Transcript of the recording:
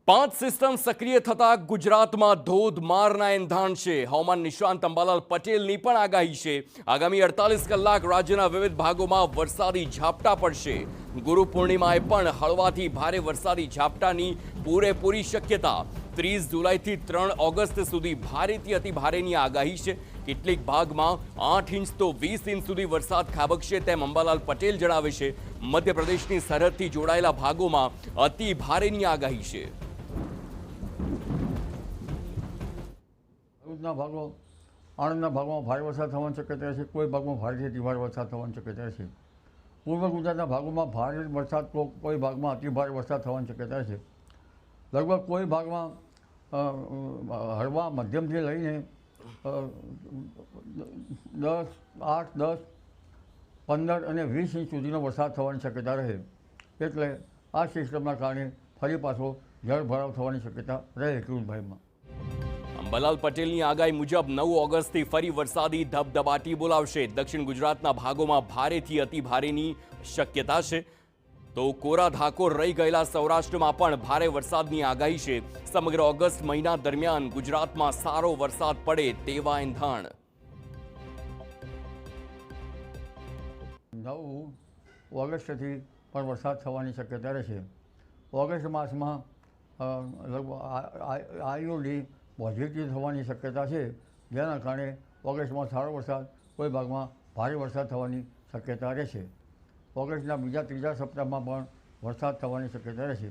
પાંચ સિસ્ટમ સક્રિય થતા ગુજરાતમાં ધોધમારના એંધાણ છે। હવામાન નિષ્ણાંત અંબાલાલ પટેલની પણ આગાહી છે। આગામી 48 કલાક રાજ્યના વિવિધ ભાગોમાં વરસાદી ઝાપટા પડશે। ગુરુ પૂર્ણિમાએ પણ હળવાથી ભારે વરસાદી ઝાપટાની પૂરેપૂરી શક્યતા। 30 જુલાઈથી 3 ઓગસ્ટ સુધી ભારેથી અતિ ભારેની આગાહી છે। કેટલીક ભાગમાં 8 ઇંચ તો 20 ઇંચ સુધી વરસાદ ખાબકશે તેમ અંબાલાલ પટેલ જણાવે છે। મધ્યપ્રદેશની સરહદથી જોડાયેલા ભાગોમાં અતિ ભારેની આગાહી છે। ભરૂચના ભાગો આણંદના ભાગોમાં ભારે વરસાદ થવાની શક્યતા છે। કોઈ ભાગમાં ભારેથી અતિ ભારે વરસાદ થવાની શક્યતા છે। પૂર્વ ગુજરાતના ભાગોમાં ભારે વરસાદ તો કોઈ ભાગમાં અતિ ભારે વરસાદ થવાની શક્યતા છે। લગભગ કોઈ ભાગમાં હળવા મધ્યમથી લઈને 8, 10, 15 અને 20 ઇંચ સુધીનો વરસાદ થવાની શક્યતા રહે। એટલે આ સિસ્ટમના કારણે ફરી પાછો જળભરાવ થવાની શક્યતા રહે ખેડૂતભાઈમાં। અંબાલાલ પટેલની આગાહી મુજબ 9 ઓગસ્ટથી ફરી વરસાદી ધબધબાટી બોલાવશે। દક્ષિણ ગુજરાતના ભાગોમાં ભારેથી અતિ ભારેની શક્યતા છે તો કોરા ધાકોર રહી ગયેલા સૌરાષ્ટ્રમાં પણ ભારે વરસાદની આગાહી છે। સમગ્ર ઓગસ્ટ મહિના દરમિયાન ગુજરાતમાં સારો વરસાદ પડે તેવા એંધાણ। 9 ઓગસ્ટથી પણ વરસાદ થવાની શક્યતા રહેશે। ઓગસ્ટ માસમાં લગભગ આઈઓડી પોઝિટિવ થવાની શક્યતા છે, જેના કારણે ઓગસ્ટમાં સારો વરસાદ, કોઈ ભાગમાં ભારે વરસાદ થવાની શક્યતા રહેશે। ઓગસ્ટના બીજા ત્રીજા સપ્તાહમાં પણ વરસાદ થવાની શક્યતા રહેશે।